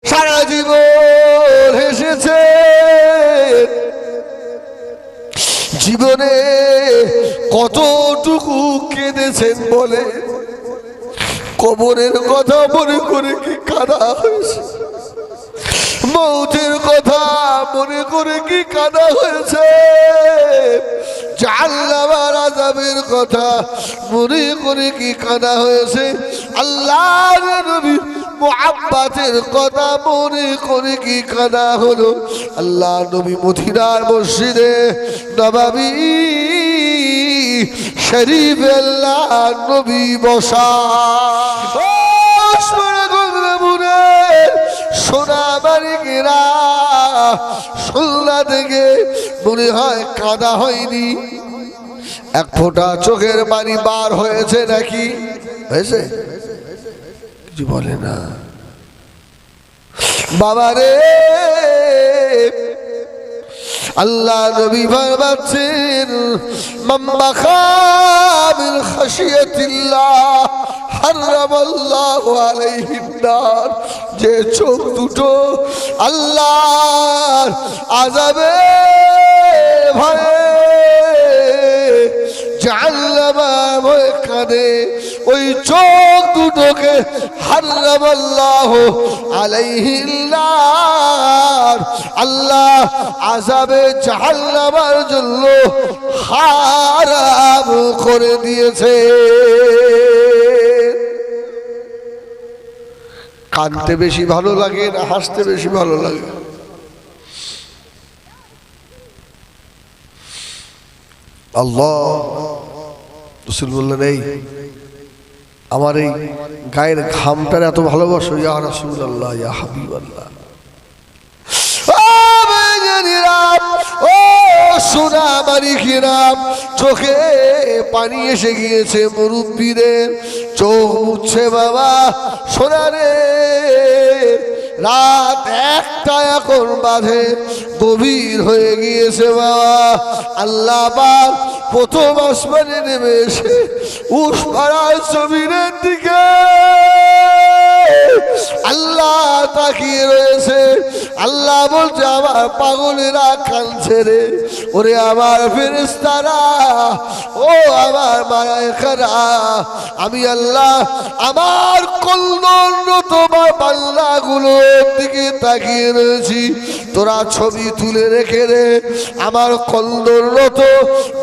সারা জীবন হেসেছে, জীবনে কতটুকু কেঁদেছেন বলে, কবরের কথা মনে করে কি কাঁদা হয়েছে, মৌতের কথা মনে করে কি কাঁদা হয়েছে, জাহান্নামের আযাবের কথা মনে করে কি কাঁদা হয়েছে, আল্লাহর নবীর মুহাব্বতের কথা মনে করে কি কাঁদা হলো। আল্লাহ নবী মদিনার মসজিদে নববী শরীফ আল্লাহ নবী বসা, সোনা বাড়িকেরা সোনা থেকে মনে হয় কাঁদা হয়নি, এক ফোঁটা চোখের পানি বার হয়েছে নাকি? হয়েছে? কিছু বলে না। বাবারে আল্লাহ নবী ফরমাচ্ছেন, মান বাকা মিন খাশিয়াতিল্লাহ হারামাল্লাহু আলাইহিন নার, যে চোখ দুটো আল্লাহর আযাবে ভয়ে জাহান্নামের ভয়ে কাঁদে, ওই চোখ দুটোকে হারামাল্লাহু আলাইহিন নার, আল্লাহ আযাবে জাহান্নামের জন্য হারাম করে দিয়েছে। কাঁদতে বেশি ভালো লাগে না হাসতে বেশি ভালো লাগে? আল্লাহ রাসূল বললেন, এই আমার এই গায়ের ঘামটার এত ভালোবাসো ইয়া রাসূলুল্লাহ, ইয়া হাবিবাল্লাহ। ও সোনা বাড়িখিরা, চোখে পানি এসে গিয়েছে মুরব্বীদের, চোখ মুছছে বাবা। সোনারে রাত একটা এখন বাজে, গভীর হয়ে গিয়েছে বাবা। আল্লাহ পাক প্রথম আসমানে নেমে এসে উস পাড়ার জমিনের দিকে আল্লাহ তাকিয়ে রয়েছে। আল্লাহ বলছে, আমার পাগলেরা কাঁদছে রে, ওরে আমার ফেরেশতারা, ও আমার মালায়েকারা, আমি আল্লাহ আমার কল্যাণরত বান্দাগুলোর দিকে তাকিয়ে রয়েছি। তোরা ছবি তুলে রেখে রে আমার কল্যাণরত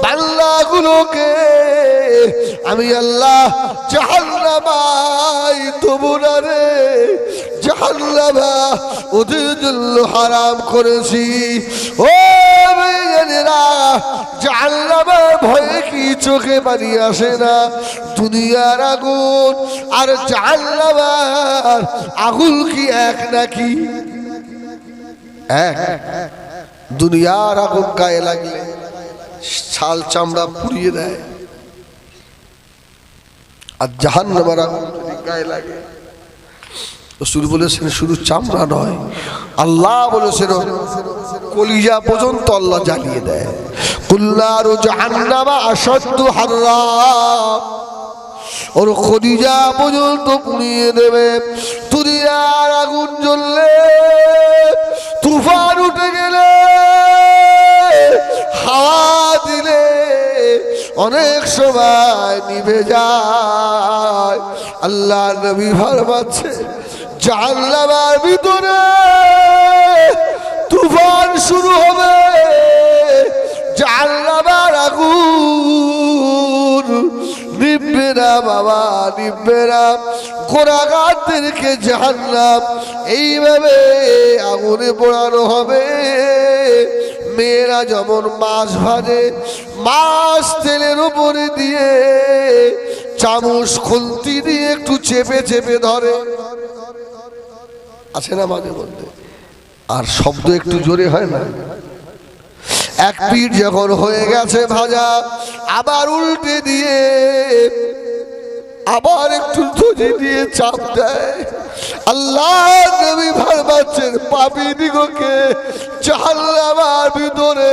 বান্দাগুলোকে আমি আল্লাহ জাহান্নামায় দেবো না রে, জাহান্নামা ওদের জন্য হারাম করেছি। ও মেয়েরা, জাহান্নামের ভয়ে কি চোখে পানি আসে না? দুনিয়ার আগুন আর জাহান্নামের আগুন কি এক নাকি? এক। দুনিয়ার আগুন গায়ে লাগলে ছাল চামড়া পুড়িয়ে দেয়, আর জাহান্নামের আগুন যদি গায়ে লাগে, রাসূল বলেছেন শুধু চামড়া নয়, আল্লাহ বলেছেন কলিজা পর্যন্ত আল্লাহ জ্বালিয়ে দেয়। কুল্লারু জাহান্নামা আশাদ্দু হাররা, ওর কলিজা পর্যন্ত পুড়িয়ে দেবে। দুনিয়ার আগুন জ্বললে, তুফান উঠে গেলে, হাওয়া দিলে অনেক সময় নিভে যায়। আল্লাহ নবী ফরমাচ্ছে, জাহান্নামের ভিতরে তুফান শুরু হবে, জাহান্নামের আগুন নিভবে না বাবা, নিভবে না। গুনাহগারদেরকে জাহান্নাম এইভাবে আগুনে পোড়ানো হবে। মেয়েরা যেমন মাছ ভাজে, মাছ তেলের উপরে দিয়ে চামচ খুন্তি দিয়ে একটু চেপে চেপে ধরে, আছে না মাঝে মধ্যে, আর শব্দ একটু জোরে হয় না? এক পিঠ যখন হয়ে গেছে ভাজা, আবার উল্টে দিয়ে আবার একটু ধরে দিয়ে চাপ দেয়। আল্লাহ নবী ফরমাচ্ছেন, পাপী দিগকে জাহান্নামের ভিতরে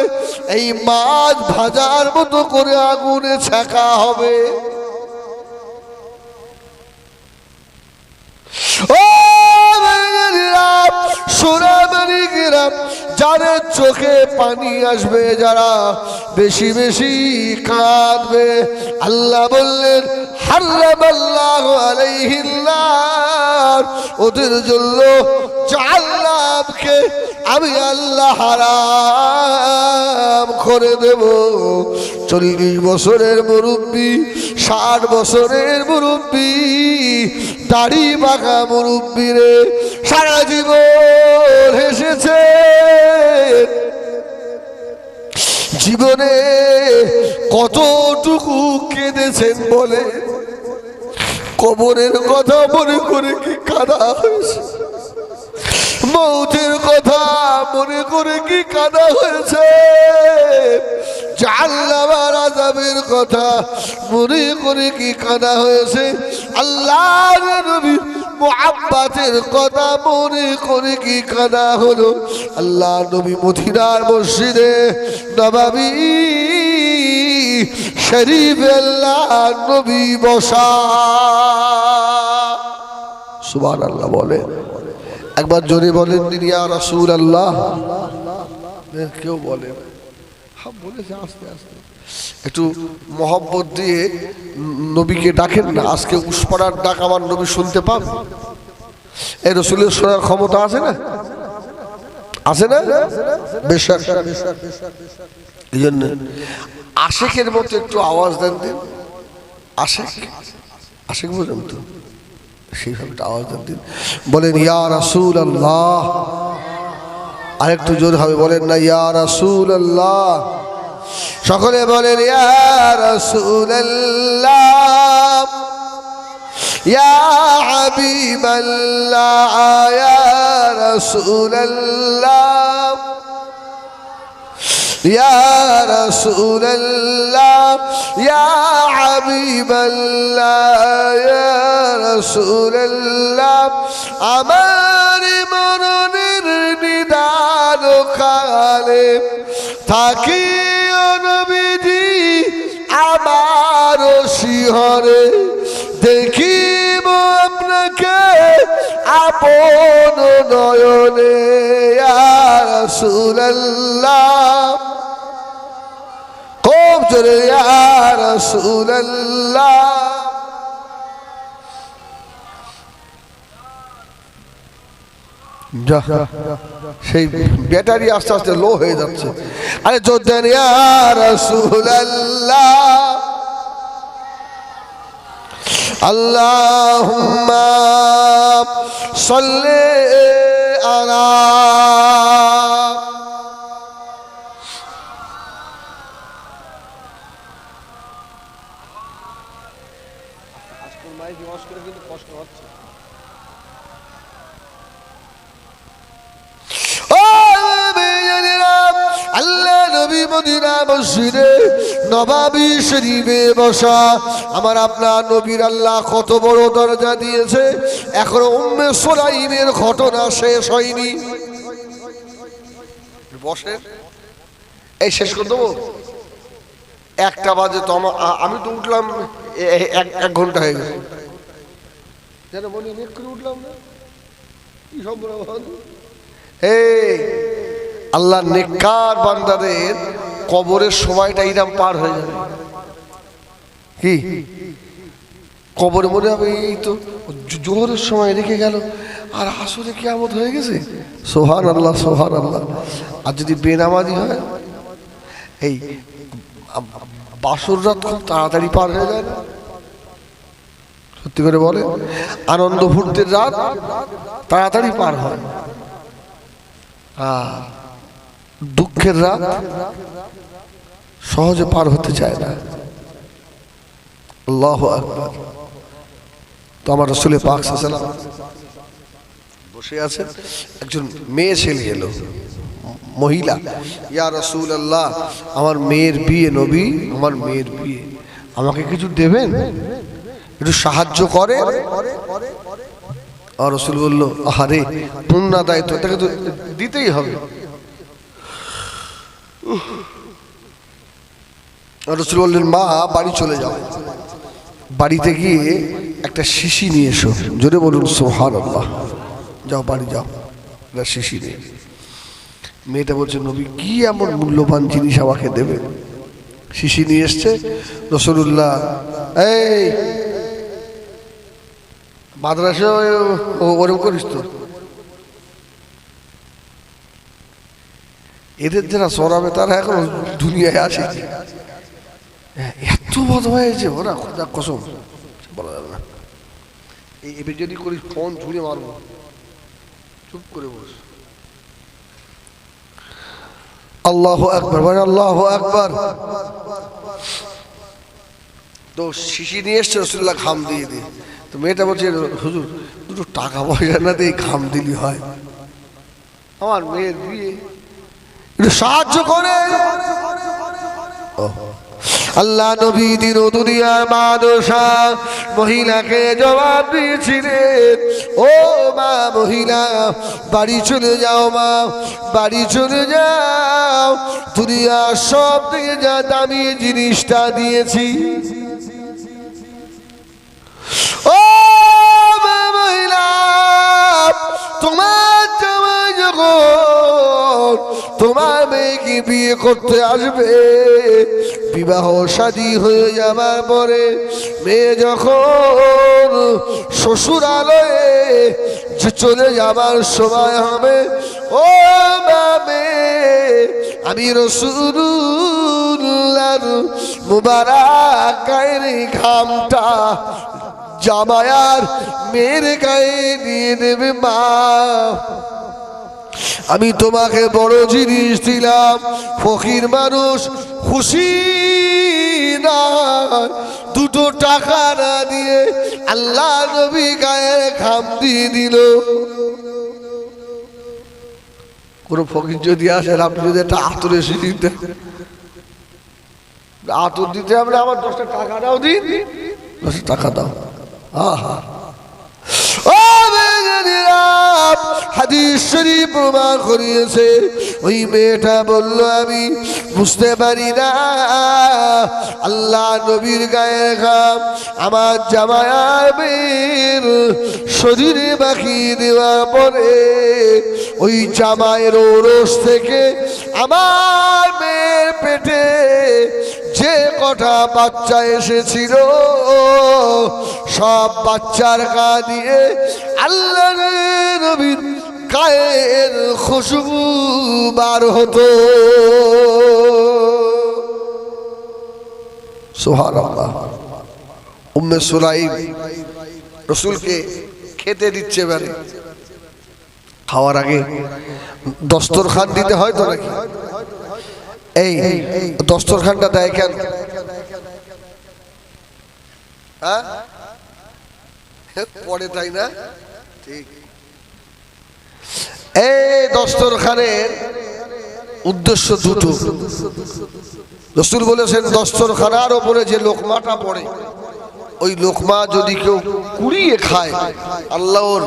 এই মাছ ভাজার মতো করে আগুনে ছাকা হবে। ও যাদের চোখে পানি আসবে, যারা বেশি বেশি কাঁদবে, আল্লাহ বললেন হারামাল্লাহু আলাইহিন নার, ওদের জন্য জাহান্নামকে আমি আল্লাহ হারাম করে দেব। 40 বছরের মুরব্বী, 60 বছরের মুরব্বী, দাড়ি বাঁকা মুরব্বী রে, সারা জীবন হেসেছে, জীবনে কতটুকু কেঁদেছেন বলে, কবরের কথা মনে করে কি কাঁদা হয়েছে, মৌতের কথা মনে করে কি কাঁদা হয়েছে, জাহান্নামের আযাবের কথা মনে করে কি কাঁদা হয়েছে, আল্লাহর নবী মুহাব্বতের কথা মনে করে কি কাঁদা হলো। আল্লাহ নবী মদিনার মসজিদে নববী শরীফে আল্লাহ নবী বসা, সুবহানাল্লাহ বলে, একবার জোরে বলেন ইয়া রাসূলুল্লাহ। কেউ বলে বলেছে আস্তে আস্তে, একটু মহব্বত দিয়ে নবীকে ডাকেন না। আজকে উসপাড়ার ডাক আমার নবী শুনতে পান? এই রসুলের শোনার ক্ষমতা আছে না? আছে না? বেশক। এই জন্য আশেকের মতো একটু আওয়াজ দেন, দিন আশেক, আশেক বুঝেন তো, সেইভাবে আওয়াজ দেন, দিন বলেন ইয়া রাসূলুল্লাহ। আরেকটু জোর হবে বলেন না ইয়া রাসূলুল্লাহ। সকলে বলেন ইয়া রাসূলুল্লাহ, ইয়া হাবিবাল্লাহ, ইয়া রাসূলুল্লাহ, ইয়া রাসূলুল্লাহ, ইয়া হাবিবাল্লাহ, ইয়া রাসূলুল্লাহ। আমার মরণের নিদান কালে থাকি নবীজি আমার শিহরে, দেখিব আপনাকে আপন নয়নে, ইয়া রাসূলুল্লাহ। খুব জোরে ইয়া রাসূলুল্লাহ। সেই ব্যাটারি আস্তে আস্তে লো হয়ে যাচ্ছে। আরে জোরদার ইয়া রাসূলুল্লাহ। আল্লাহুম্মা সাল্লি আলা নববী শরীফে বসা। আমার আপনার নবীর আল্লাহ কত বড় দরজা দিয়েছে, এখনো উম্মে সুলাইমের ঘটনা শেষ হয়নি। বসে এই শেষ করে দেবো, 1টা বাজে তো আমি তো উঠলাম 1 ঘন্টা হয়ে গেছে, যেন মনে করে উঠলাম না। কি সম্ভব? আল্লাহ নেককার বান্দাদের কবরের সময়টা ইরাম পার হয়ে যাবে। কি কবরে মনে হবে এই তো জোহরের সময় রেখে গেল, আর আসরে কিয়ামত হয়ে গেছে। সুবহানাল্লাহ, সুবহানাল্লাহ। আর যদি বেনামাজি হয়, এই বাসর রাত খুব তাড়াতাড়ি পার হয়ে যায় না? সত্যি করে বলে, আনন্দ ফুর্তির রাত তাড়াতাড়ি পার হয়, আর দুঃখের রাত সহজে পার হতে চায় না। আল্লাহু আকবার। তো আমার রাসূল পাক সাল্লাল্লাহু আলাইহি ওয়াসাল্লাম বসে আছেন, একজন মেয়ে ছেলে এলো, মহিলা, ইয়া রাসূলুল্লাহ আমার মেয়ের বিয়ে, নবী আমার মেয়ের বিয়ে, আমাকে কিছু দেবেন, একটু সাহায্য করে। আর রাসূল বলল, আরে পুণ্য দায়িত্ব, এটাকে তো দিতেই হবে। রাসূল বললেন, মা বাড়ি চলে যাও, বাড়িতে গিয়ে একটা শিশি নিয়ে এসো। জোরে বলুন সুবহানাল্লাহ। যাও বাড়ি যাও, একটা শিশি নিয়ে মেয়েটা বলছে নবী কি এমন মূল্যবান জিনিস আমাকে দেবে? শিশি নিয়ে এসছে রাসূলুল্লাহ। এই মাদ্রাসা ওরকম করিস তো, এদের যারা সরাবে তারা এখন দুনিয়ায় আসে, এত বদ হয়েছে ওরা, খোদা কসম বলা যাবে না। এবার যদি করিস ফোন ছুঁড়ে মারবো, চুপ করে বস। আল্লাহু আকবার, মানে আল্লাহু আকবার। তো শিশি নিয়ে এসছে রাসূলুল্লাহ, ঘাম দিয়ে দিয়ে। তো মেয়েটা বলছে হুজুর দুটো টাকা পয়সা না দিয়ে ঘাম দিলি হয়, আমার মেয়ের বিয়ে, একটু সাহায্য করে। আল্লাহ নবী দিন দুনিয়ার মানুষা মহিলাকে জবাব দিয়েছিলেন, ও মা মহিলা বাড়ি চলে যাও, মা বাড়ি চলে যাও, দুনিয়ার সব থেকে যা দামি জিনিসটা দিয়েছি। ও মা মহিলা, তোমার জামাই যখন তোমার মেয়েকে বিয়ে করতে আসবে, বিবাহ শাদী হয়ে যাবার পরে মেয়ে যখন শ্বশুরালয়ে চলে যাবার সময় হবে, ও মা মেয়ে, আমি রাসূলুল্লাহর মুবারক গায়ের ঘামটা জামায়ার মেয়ের গায়ে দিয়ে দেবে। মা আমি তোমাকে বড় জিনিস দিলাম, ফকির মানুষ খুশি না, দুটো টাকা না দিয়ে আল্লাহ নবী গায়ে ঘাম দিয়ে দিল। কোন ফকির যদি আসেন, আপনি যদি একটা আতর এসে দিতেন, আতর দিতে হবে, আমার 10টা টাকা দাও, দিন 10 টাকা দাও। আহা, হাদিস শরীফ প্রমাণ করিয়েছে, ওই মেয়েটা বলল আমি বুঝতে পারি না, আল্লাহ নবীর গায়ে ঘাম আমার জামাইয়ের শরীরে মাখিয়ে দেওয়ার পরে ওই জামাইয়ের ওরস থেকে আমার মেয়ের পেটে যে কটা বাচ্চা এসেছিল, সব বাচ্চার গা দিয়ে আল্লাহ নবীর গায়ের খুশবু বার হতো। সুবহানাল্লাহ। উম্মে সুলাইম রাসূলকে খেতে দিচ্ছে, বারে খাওয়ার আগে দস্তরখান দিতে হয় তো নাকি? এই দস্তরখানটা দেয় কেন? হ্যাঁ পড়ে, তাই না? ঠিক। এই দস্তরখানের উদ্দেশ্য দুটো। রাসূল বলেছেন দস্তরখানার ওপরে যে লোকমাটা পড়ে, ওই লোকমা যদি কেউ কুড়িয়ে খায়, আল্লাহ ওর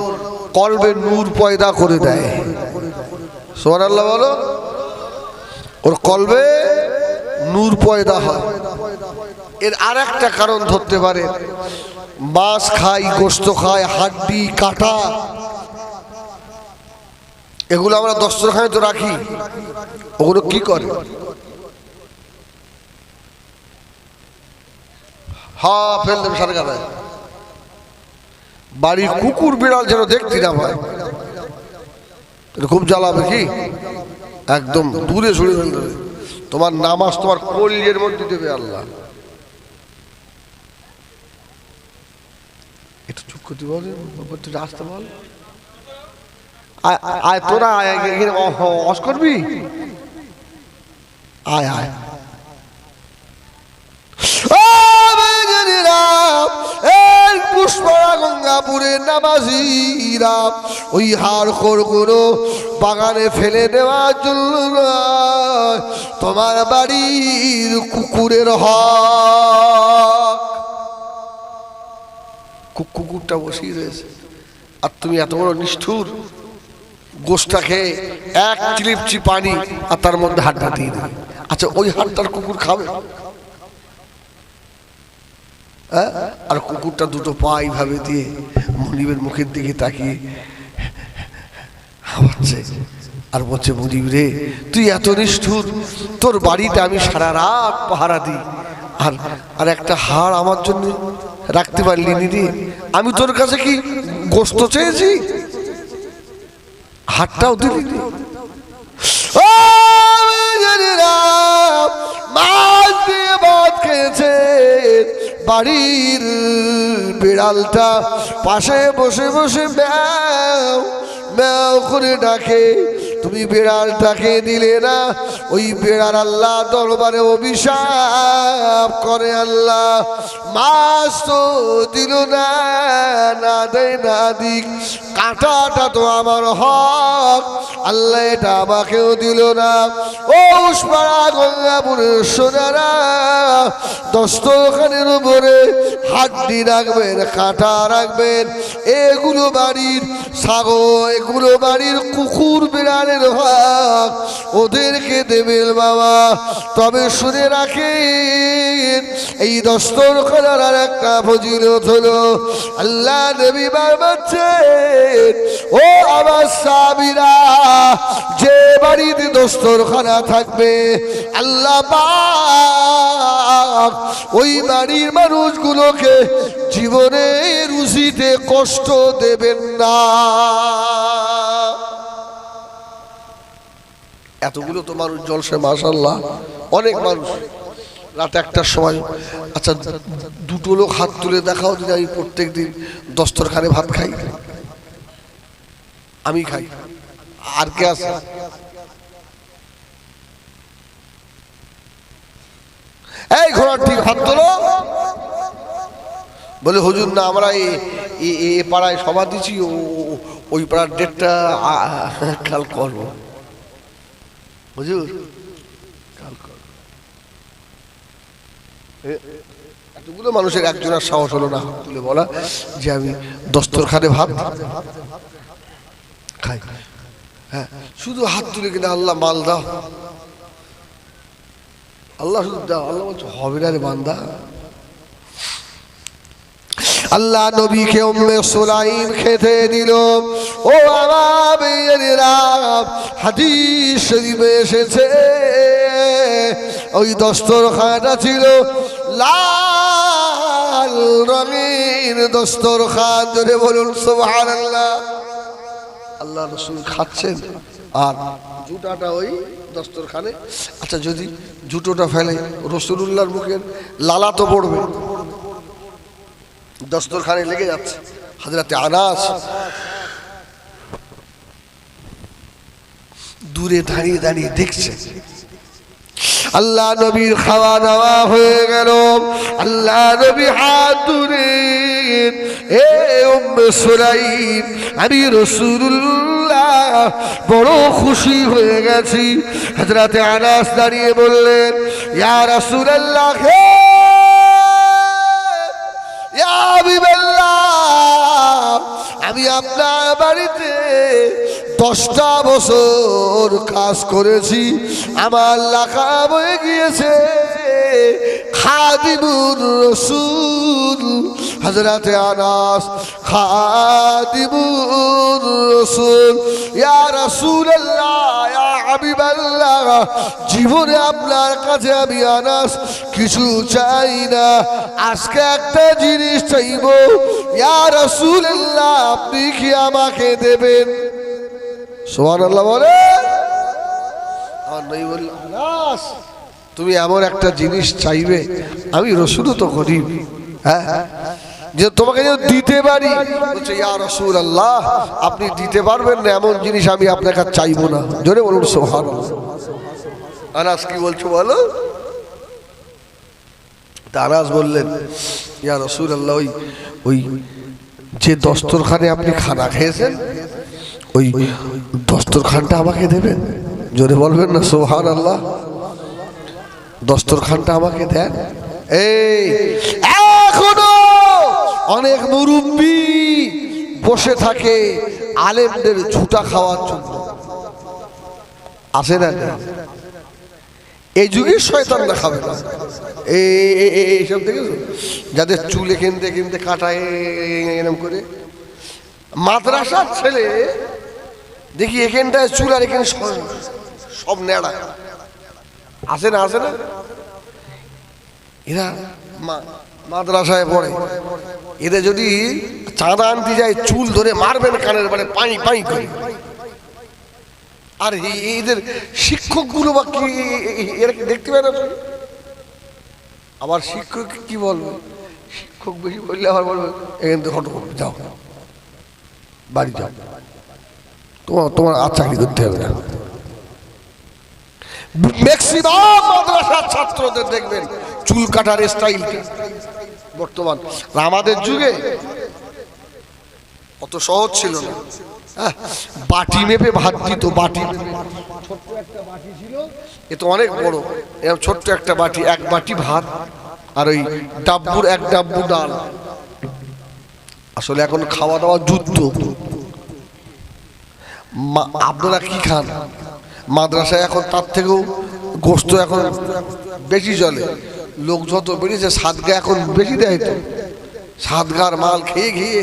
কলবে নূর পয়দা করে দেয়। সুবহানাল্লাহ বলো। ওর কলবে নূর পয়দা হয়। এর আর একটা কারণ ধরতে পারে, মাছ খাই, গোশত খাই, হাড্ডি কাটা, এগুলো আমরা দস্তরখানে তো রাখি, ওগুলো কি করে? ফেল দেবে সাথে গায়ে। বাড়ির কুকুর বিড়াল যেন দেখতে না পায়, খুব জ্বালাবে, কি একদম দূরে সরিয়ে ফেলতে হবে। তোমার নামাজ তোমার কলিজের মধ্যে দেবে আল্লাহ। একটু চুপ করতে বল, আসতে বল, আয় তোরা অস করবি, আয় আয়। পুষ্পরা গঙ্গাপুরের নামাজিরা ওই হাড় খড়গুলো বাগানে ফেলে দেওয়ার জন্য তোমার বাড়ির কুকুরের হক, কুকুরটা বসিয়ে রয়েছে, আর তুমি এত বড় নিষ্ঠুর, গোশটা খেয়ে এক চিলিপচি পানি আর তার মধ্যে হাড়টা দিয়ে দেবে। আচ্ছা, ওই হাড়টার কুকুর খাবে? আর কুকুরটা দুটো পা এইভাবে দিয়ে মনিবের মুখের দিকে তাকিয়ে খাওয়াচ্ছে, আর বলছে মুজিব রে তুই এত নিষ্ঠুর, তোর বাড়িতে আমি সারা রাত পাহারা দিই, আর একটা হাড় আমার জন্য রাখতে পারলি নি রে? আমি তোর কাছে কি গোশত চেয়েছি? হাড়টাও দিলি নি। ও মাছ দিয়ে ভাত খেয়েছে, বাড়ির বিড়ালটা পাশে বসে বসে ম্যাও ম্যাও করে ডাকে, তুমি বিড়ালটাকে দিলে না। ওই বিড়াল আল্লাহ দরবারে অভিশাপ করে, আল্লাহ মাছ তো দিল না, না দেয় না দিক, কাঁটাটা তো আমার হক, আল্লাহ এটা আমাকেও দিল না। ও উসপাড়া গঙ্গাপুরের সোনারা, দস্তরখানের উপরে হাড্ডি রাখবেন, কাঁটা রাখবেন, এগুলো বাড়ির ছাগল, এগুলো বাড়ির কুকুর বিড়ালের ভাগ, ওদেরকে দেবেন বাবা। তবে শুনে রাখেন, এই দস্তরখানার আর একটা ফজিলত হলো, আল্লাহ নবী বারবাচ্ছেন, ও আমার সাহাবীরা, যে বাড়িতে দস্তরখানা থাকবে আল্লাহ পাক ওই বাড়ির মানুষগুলোকে জীবনে রুজিতে কষ্ট দেবেন না। এতগুলো তো মানুষ জলসে মাশাআল্লাহ, অনেক মানুষ। রাত একটার সময়, আচ্ছা দুটো লোক হাত তুলে দেখাও যে আমি প্রত্যেক দিন দস্তরখানে ভাত খাই। আমি খাই, আর কে আছে? এই ঘোড়ার ঠিক হাত তোলো। বলে হুজুর না, আমরা এ পাড়ায় সভা দিচ্ছি, ওই পাড়ার ডেটটা কাল করবো। হুজুর কাল করবো। এতগুলো মানুষের একজনের সাহস হলো না হাত তুলে বলা যে আমি দস্তরখানে ভাত খাই। হ্যাঁ, শুধু হাত তুলে কিনা আল্লাহ মাল দাও, আল্লাহ শুধু দাও। আল্লাহ বলছে হবে না রে বান্দা। আল্লাহ নবীকে উম্মে সুলাইম খেতে দিল। ও আমার মেয়েরা, হাদিস শরীফে এসেছে ওই দস্তরখানাটা ছিল লাল রঙের দস্তরখান। ধরে বলুন সুবহানাল্লাহ। আল্লাহ রাসূল খাচ্ছেন আর জুতাটা ওই দস্তরখানে। আচ্ছা যদি জুতোটা ফেলে রাসূলুল্লাহর মুখের লালা তো পড়বে, দস্তরখানে লেগে যাচ্ছে। হযরতে আনাস দূরে দাঁড়িয়ে দাঁড়িয়ে দেখছে আল্লাহ নবীর খাওয়া দাওয়া হয়ে গেল। আল্লাহ নবী হাত তুলে, এ উম্মে সুলাইম, আমি রাসূলুল্লাহ বড় খুশি হয়ে গেছি। হযরতে আনাস দাঁড়িয়ে বললেন, ইয়া রাসূলুল্লাহ, হে ইয়া হাবিবাল্লাহ, আমি আপনার বাড়িতে 10টা বছর কাজ করেছি, আমার লাকাব হয়ে গিয়েছে খাদিমুর রাসূল। হযরতে আনাস, খাদিমুর রাসূল, ইয়া রাসূলুল্লাহ, ইয়া হাবিবাল্লাহ, জীবনে আপনার কাছে আমি আনাস কিছু চাই না, আজকে একটা জিনিস চাইবো, ইয়া রাসূলুল্লাহ, আপনি কি আমাকে দেবেন? সুবহানাল্লাহ বলে। আর নবী বলল, আনাস তুমি এমন একটা জিনিস চাইবে, আমি রাসূল তো গরীব, হ্যাঁ, যে তোমাকে যদি দিতে পারি। বলছে, ইয়া রাসূলুল্লাহ, আপনি দিতে পারবেন না এমন জিনিস আমি আপনার কাছে চাইবো না। জোরে বলুন সুবহানাল্লাহ। আনাস কি বলছো বলো? আনাস বললেন, ইয়া রাসূলুল্লাহ, ওই যে দস্তরখানে আপনি খানা খেয়েছেন ওই দস্তরখানটা আমাকে দেবেন। জোরে বলবেন না সুবহানাল্লাহ। দস্তরখানটা আমাকে দেন। এই এখনো অনেক মুরব্বি বসে থাকে আলেমদের ঝুটা খাওয়ার জন্য, আছে না? এই যুগে শয়তানরা খাবে না। এইসব দেখেছো যাদের চুলে কিনতে কিনতে কাটায় এরকম করে। মাদ্রাসার ছেলে দেখি এখানটায় চুল আর এখানে সব নেড়া আসে না আসে না। এরা মাদ্রাসায় পড়ে, এদের যদি চাঁদা আনতে যায় চুল ধরে মারবেন কানের মানে পাই পাই করে। আর এদের শিক্ষকগুলো বা কি এরা কি দেখতে পায় না? আবার শিক্ষক কি বলবে, শিক্ষক বেশি বললে আবার বলবে এখান থেকে হটো করবে, যাও বাড়ি যাও, তোমার আর চাকরি করতে হবে না। ম্যাক্সিমাম মাদ্রাসার ছাত্রদের দেখবেন চুল কাটার স্টাইলটা বর্তমান। আমাদের যুগে অত সহজ ছিল না। বাটি মেপে ভাত দিত, বাটি ছোট্ট একটা বাটি ছিল, এ তো অনেক বড়, এরকম ছোট্ট একটা বাটি, এক বাটি ভাত আর ওই ডাব্বুর এক ডাব্বু ডাল। আসলে এখন খাওয়া দাওয়া যুদ্ধ। আপনারা কি খান? মাদ্রাসায় এখন তার থেকেও গোস্ত এখন বেশি চলে। লোক যত বেরিয়েছে সাদগা এখন বেশি দেয়, তো সাদগার মাল খেয়ে খেয়ে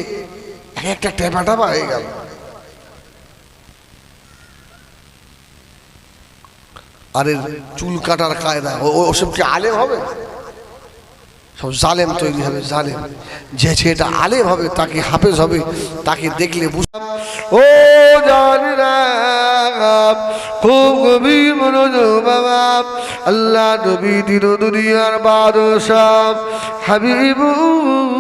একটা টেপা টাপা হয়ে গেল। আরে চুল কাটার কায়দা ওসব কি আলেম হবে? সব জালেম তৈরি হবে, জালেম। যে ছেলেটা আলেম হবে, তাকে হাফেজ হবে, তাকে দেখলে ও জানি না খুব গভীর মনোযোগ বাবা। আল্লাহ নবী দিন দুনিয়ার বাদশাহ হাবিবুল্লাহ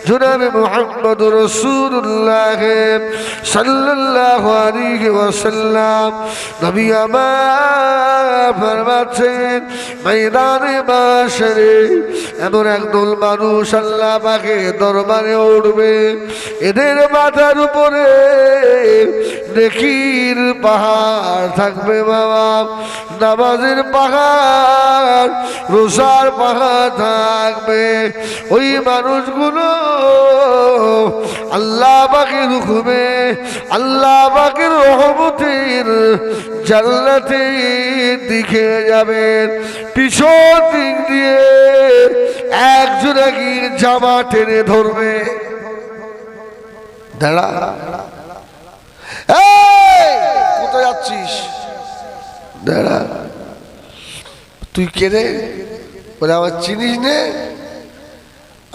জনাবে মুহাম্মদুর রাসূলুল্লাহ সাল্লাল্লাহু আলাইহি ওয়াসাল্লাম নবী আমার ফরমাচ্ছেন, ময়দানে মাশরে এমন একদল মানুষ আল্লাহ পাকের দরবারে উঠবে, এদের মাথার উপরে নেকির পাহাড় থাকবে বাবা, নামাজের পাহাড়, রোজার পাহাড় থাকবে। ওই মানুষগুলো আল্লাহ পাকের হুকুমে, আল্লাহ পাকের রহমতের জান্নাতের দিকে যাবেন। পিছন দিক দিয়ে একজোড়া গির জামা টেনে ধরবে। দাঁড়া, কোথায় যাচ্ছিস? দাঁড়া, তুই কে রে? বলে আমার চিনিস নে?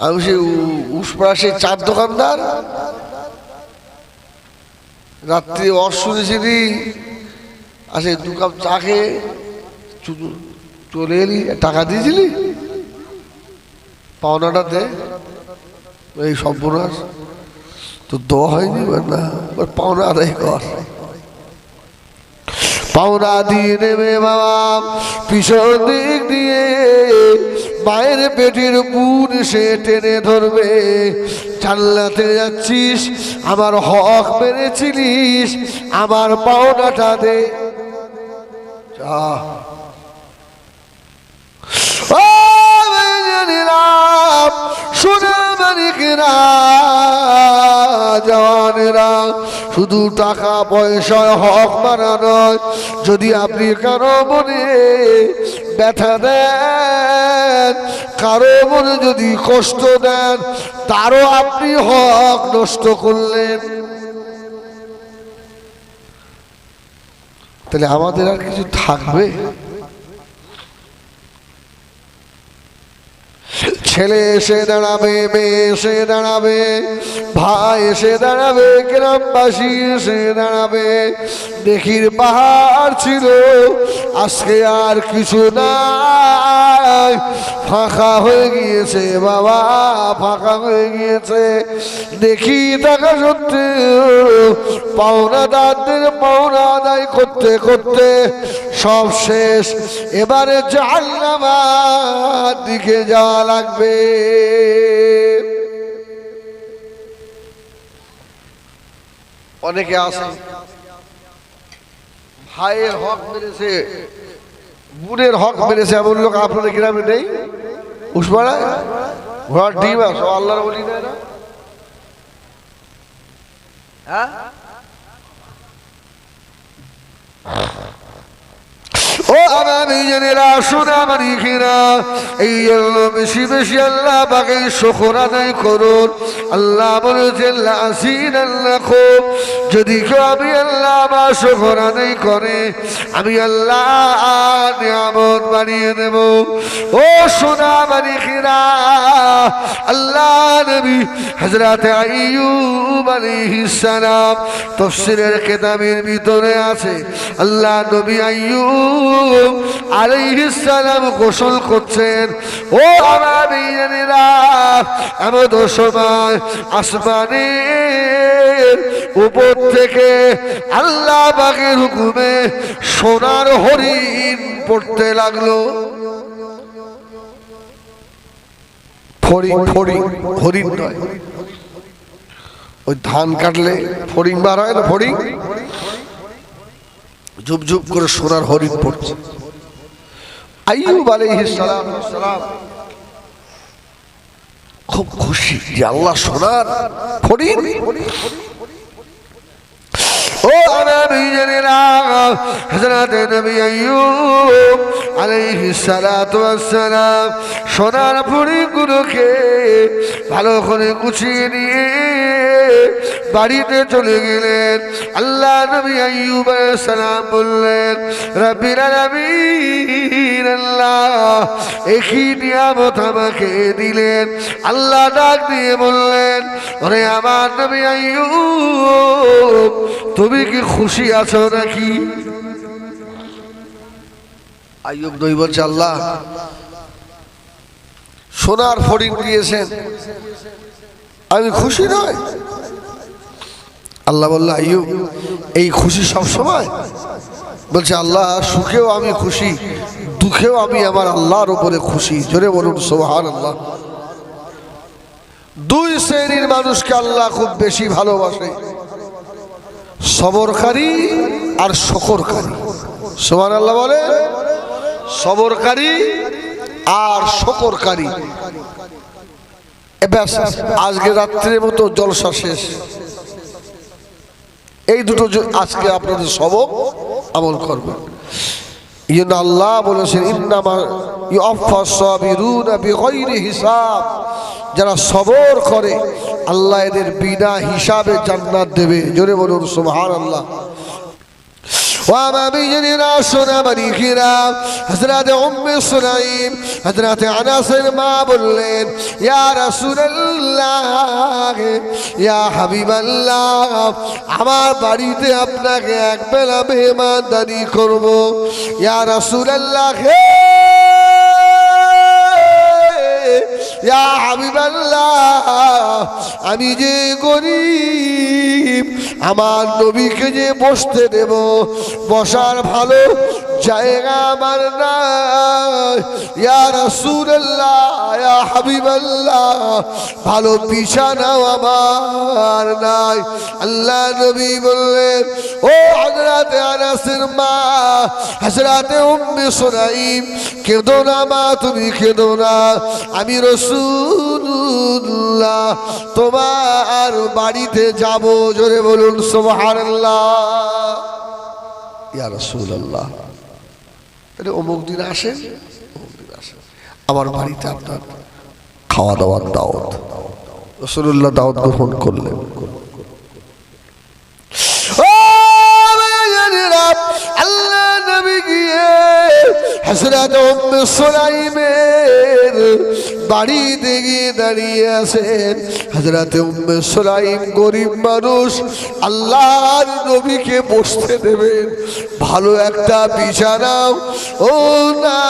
আমি সে উসপাড়া সেই চার দোকানদার, রাত্রি শুনেছিলি আসে দু কাপ চা খেয়ে চলে এলি, টাকা দিয়েছিলি, পাওনাটা দে। এই সর্বনাশ, তো দেওয়া হয়নি না, পাওনা আদায় কর। পাওনা দিয়ে নেবে বাবা, পিছন দিক দিয়ে মায়ের পেটের বুন সে টেনে ধরবে। জান্নাতে যাচ্ছিস, আমার হক মেরেছিলিস, আমার পাওনাটা দে। জওয়ানেরা, শুধু টাকা পয়সায় হক মানা নয়, যদি আপনি কারো মনে ব্যথা দেন, কারো মনে যদি কষ্ট দেন, তারও আপনি হক নষ্ট করলেন। তাহলে আমাদের আর কিছু থাকবে? ছেলে এসে দাঁড়াবে, মেয়ে এসে দাঁড়াবে, ভাই এসে দাঁড়াবে, গ্রামবাসী এসে দাঁড়াবে। নেকির পাহাড় ছিল, আজকে আর কিছু নাই, ফাঁকা হয়ে গিয়েছে বাবা, ফাঁকা হয়ে গিয়েছে। দেখি টাকা সত্ত্বেও পাওনাদারদের পাওনা আদায় করতে করতে সব শেষ। এবারে জাহান্নামের দিকে যাওয়া লাগবে। অনেকে আছে ভাইয়ের হক মেরেছে, বোনের হক মেরেছে, এমন লোক আপনাদের গ্রামে নেই? উসমানায় ঘোড়ার ডিম আছে, আল্লাহর বলি না, ও আমার নিজেরা শোনা মানিকেরা, এই জন্য বেশি বেশি আল্লাহ পাকের শুকর আদায় করুন। আল্লাহ বলেছেন লাযিদান্নাকুম, যদি কেউ আমি আল্লাহ আমার শুকর আদায় করে আমি আল্লাহ নিয়ামত বাড়িয়ে দেব। ও সোনা মানিকেরা, আল্লাহ নবী হযরত আইয়ুব আলাইহিস সালাম তাফসীরের কিতাবের ভিতরে আছে, আল্লাহ নবী আইয়ুব আলাইহিস সালাম গোসল করছেন। ও আমার ভাইয়েরা, এমন সময় আসমানের উপর থেকে আল্লাহ পাকের হুকুমে সোনার হরিণ পড়তে লাগলো। হরিণ নয়, ওই ধান কাটলে ফড়িং বার হয় না, ফড়িং ঝুপ ঝুপ করে সোনার হরিণ পড়ছে। আইয়ুব আলাইহিস সালাম খুব খুশি যে আল্লাহ সোনার হরিণ। ও আমার ভাইয়েরা, হযরত নবী আইয়ুব আলাইহিস সালাতু ওয়াস সালাম সোনার হরিণগুলোকে ভালো করে গুছিয়ে নিয়ে বাড়িতে চলে গেলেন। আল্লাহ নবী আইয়ুব আলাইহিস সালাম বললেন, রব্বিল আলামিন, আল্লাহ একই নিয়ামত আমাকে দিলেন। আল্লাহ ডাক দিয়ে বললেন, ওরে আমার নবী আইয়ুব, তুমি কি খুশি আছো নাকি? আইয়ুব নবী বলছে, আল্লাহ সোনার হরিণ দিয়েছেন, আমি খুশি নয়। আল্লাহ বলল, আইয়ুব এই খুশি সব সময়? বলছে, আল্লাহ সুখেও আমি খুশি, দুঃখেও আমি আমার আল্লাহর উপরে খুশি। জোরে বলুন সুবহানাল্লাহ। দুই শ্রেণীর মানুষকে আল্লাহ খুব বেশি ভালোবাসে, সবরকারী আর শুকরকারী। সুবহানাল্লাহ বলে, সবরকারী আর শুকরকারী। ব্যাস, আজকে রাত্রের মতো জলসা শেষ। এই দুটো আজকে আপনাদের সবক আমল করবেন। এই জন্য আল্লাহ বলেছেন, ইন্নামা ইউআফফাস সাবিরুনা বিগাইরি হিসাব, যারা সবর করে আল্লাহ এদের বিনা হিসাবে জান্নাত দেবে। জোরে বলুন সুবহানাল্লাহ। وما بيجننا سنة منيكنا حضرات أم سليم حضرات أنس ما بولين يا رسول الله يا حبيب الله আমার বাড়িতে আপনাকে এক বেলা মেহমানদারি করব। ইয়া রাসূলুল্লাহ, ইয়া হাবিবাল্লাহ, আমি যে গরীব, আমার নবীকে যে বসতে দেব, বসার ভালো জায়গা আমার নাই। ইয়া রাসূলুল্লাহ, ইয়া হাবিবাল্লাহ, ভালো বিছানাও আমার নাই। আল্লাহ নবী বললেন, ও হযরত আনাসের মা হযরত উম্মে সুলাইম, কেঁদো না মা, তুমি কেঁদো না, আমি রাসূলুল্লাহ তোমার বাড়িতে যাব। জোরে বলুন সুবহানাল্লাহ। ইয়া রাসূলুল্লাহ, তাহলে অমুক দিন আসেন, আমার বাড়িতে আপনার খাওয়া দাওয়ার দাওয়াত। রাসূলুল্লাহ দাওয়াত গ্রহণ করলেন। আল্লাহ নবী গিয়ে হযরত উম্মে সুলাইমের বাড়িতে গিয়ে দাঁড়িয়ে আছেন। হযরত উম্মে সুলাইম গরিব মানুষ, আল্লাহর নবীকে বসতে দেবেন, ভালো একটা বিছানাও ও না,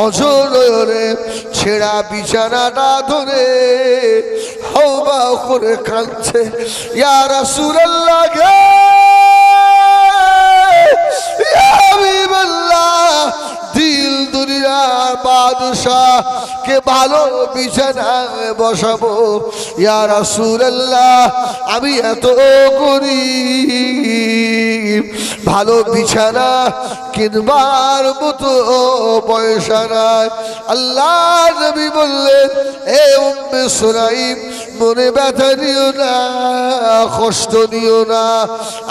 অজরে ছেঁড়া বিছানাটা ধরে হাওয়া করে কাঁদছে। ইয়া রাসূলুল্লাহ, ইয়া হাবিবাল্লাহ, দিল দুনিয়ার বাদশাহ কে ভালো বিছানায় বসাবো। ইয়া রাসূলুল্লাহ, আমি এত গরীব, ভালো বিছানা কিনবার মতো পয়সা নাই। আল্লাহ নবী বললেন, এ উম্মে সুলাইম, মনে ব্যথা নিও না, কষ্ট নিও না,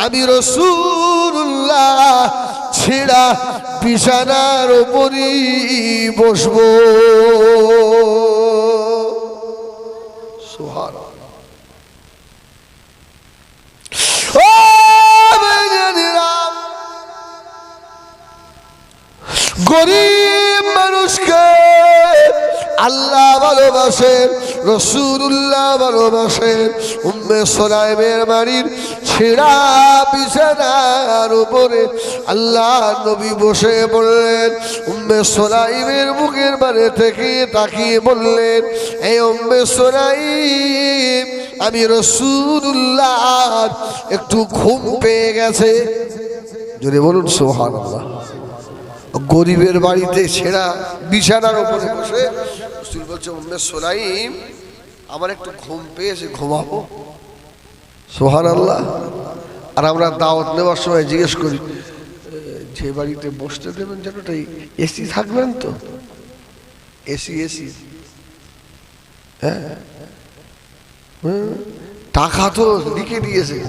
আমি রাসূলুল্লাহ ছেঁড়া বিছানার উপরই বসবো। সুবহানাল্লাহ। ও ভাইজানেরা, গরিব মানুষকে আল্লাহ ভালোবাসেন, রাসূলুল্লাহ ভালোবাসেন। উম্মে সুলাইমের বাড়ির ছেঁড়া বিছানার উপরে আল্লাহ নবী বসে বললেন। উম্মে সুলাইমের মুখের বারে থেকে তাকিয়ে বললেন, এই উম্মে সুলাইম, আমি রাসূলুল্লাহ একটু ঘুম পেয়ে গেছে। যদি বলুন সুবহানাল্লাহ। গরিবের বাড়িতে ছেঁড়া বিছানার উপরে বসে রাসূল বলছে, উম্মে সুলাইম, আমার একটু ঘুম পেয়েছে, ঘুমাবো। সুবহানাল্লাহ। আর আমরা দাওয়াত নেওয়ার সময় জিজ্ঞেস করি, যে বাড়িতে বসতে দেবেন যেন ওটাই এসি থাকবেন তো? এসি এসি হ্যাঁ, টাকা তো লিখে দিয়েছে,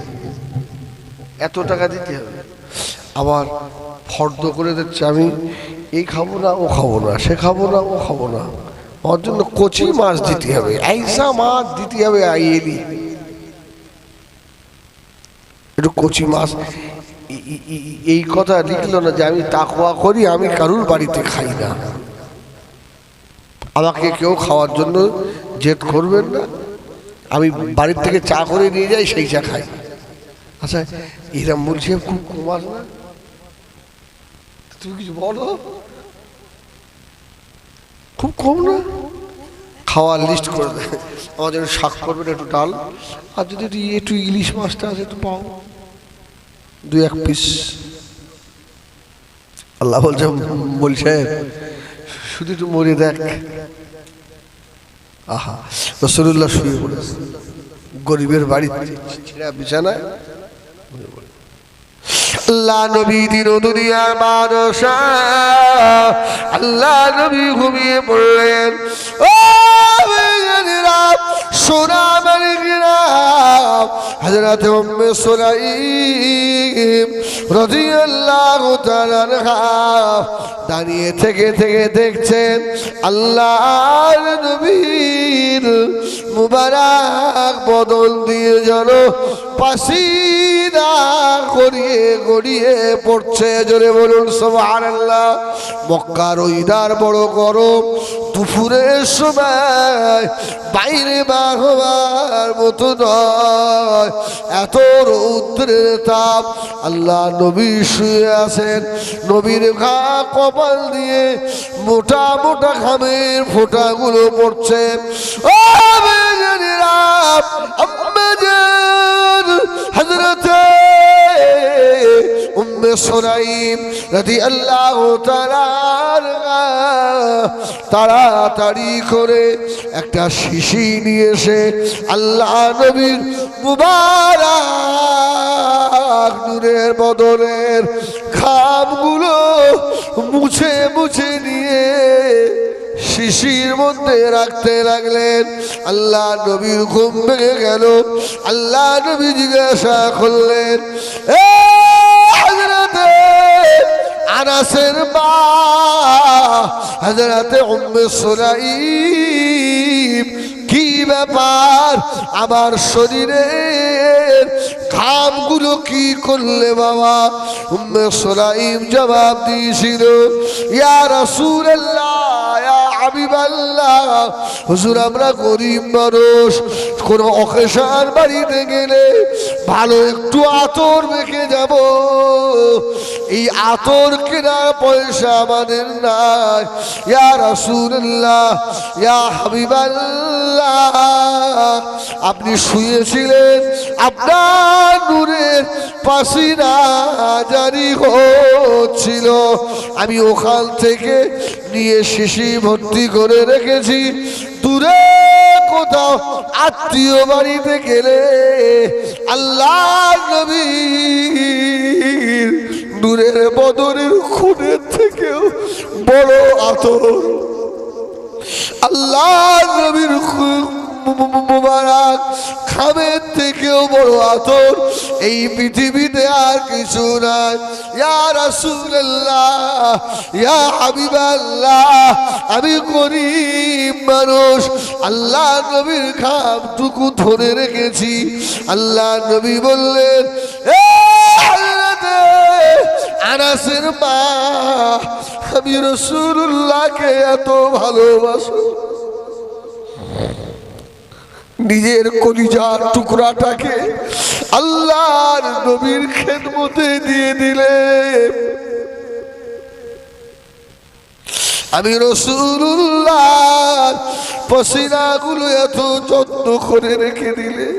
এত টাকা দিতে হবে। আবার ফর্দ করে দিচ্ছে, আমি এই খাবো না, ও খাবো না, সে খাবো না, ও খাবো না, ওর জন্য কচি মাছ দিতে হবে, আইসা মাছ দিতে হবে, আইয়েলি একটু কচি মাছ। এই কথা লিখলো না যে আমি তাকওয়া করি, আমি কারুর বাড়িতে খাই না। আমাকে কেউ খাওয়ার জন্য জেদ করবেন না, আমি বাড়ির থেকে চা করে নিয়ে যাই, সেই চা খাই। আচ্ছা, এরা বলছে খুব কমাস না, তুমি কিছু বলো, খুব কম না? খাওয়ার লিস্ট করে দেয়, আমার জন্য শাক করবেন, একটু ডাল, আর যদি একটু ইলিশ মাছটা আছে একটু পাও, 2-1 পিস। আল্লাহ বলছে, বলছে শুধু একটু মরে দেখ। আহা, রাসূলুল্লাহ শুয়ে পড়েছে গরিবের বাড়িতে ছেঁড়া বিছানায়। আল্লাহ নবী দিন দুনিয়ার মানুষ, আল্লাহ নবী ঘুমিয়ে পড়লেন। ও সোনা মালিকেরা, হযরত উম্মে সুলাইম রাদিয়াল্লাহু তাআলা আনহা দাঁড়িয়ে থেকে দেখছেন আল্লাহর নবীর মুবারক বদন দিয়ে যেন পাসিনা গড়িয়ে গড়িয়ে পড়ছে। জোরে বলুন সুবহানাল্লাহ। মক্কার ওইদার বড় গরম, দুপুরের সময় বাইরে বার হওয়ার মতো নয়, এত রৌদ্রের তাপ। আল্লাহ নবী শুয়ে আছেন, নবীর ঘা কপাল দিয়ে মোটা মোটা ঘামের ফোঁটাগুলো পড়ছে। ও বেজানিরা, আম্মাজান হযরতে উম্মে সুলাইম রাদিয়াল্লাহু তাআলা তাড়াতাড়ি করে একটা শিশি নিয়ে এসে আল্লাহ নবীর মুবারক নূরের বদনের ঘামগুলো মুছে মুছে নিয়ে শিশির মধ্যে রাখতে লাগলেন। আল্লাহ নবীর ঘুম ভেঙে গেল। আল্লাহ নবী জিজ্ঞাসা করলেন, এ হযরতে আনাসের মা হযরতে উম্মে সুলাইম, কি ব্যাপার? আমার শরীরের ঘামগুলো কি করলে বাবা? উম্মে সুলাইম জবাব দিয়েছিল, ইয়া রাসূলুল্লাহ, ইয়া হাবিবাল্লাহ, হুজুর আমরা গরিব মানুষ, কোনো অকেশান বাড়িতে গেলে ভালো একটু আতর মেখে যাব, এই আতর কেনার পয়সা আমাদের নাই। ইয়া রাসূলুল্লাহ, ইয়া হাবিবাল্লাহ, আপনি শুয়েছিলেন, আপনার নূরের পাসিনা জারি হচ্ছিল, আমি ওখান থেকে নিয়ে শিশি ভর্তি করে রেখেছি। দূরে কোথাও আত্মীয় বাড়িতে গেলে আল্লাহ নবীর নূরের বদনের খুনের থেকেও বড় আতর, আল্লাহ নবীর মুবারক খামের থেকেও বড় আতর এই পৃথিবীতে আর কিছু নাই। ইয়া রাসূলুল্লাহ, ইয়া হাবিবাল্লাহ, আমি গরীব মানুষ, আল্লাহ নবীর খামটুকু ধরে রেখেছি। আল্লাহ নবী বললেন, এ হযরতে আনাসের মা, আমি রাসূলুল্লাহকে এত ভালোবাসি, নিজের কলিজার টুকরাটাকে আল্লাহর নবীর খেদমতে দিয়ে দিলে। আমি রাসূলুল্লাহ পসিনাগুলো এত যত্ন করে রেখে দিলে।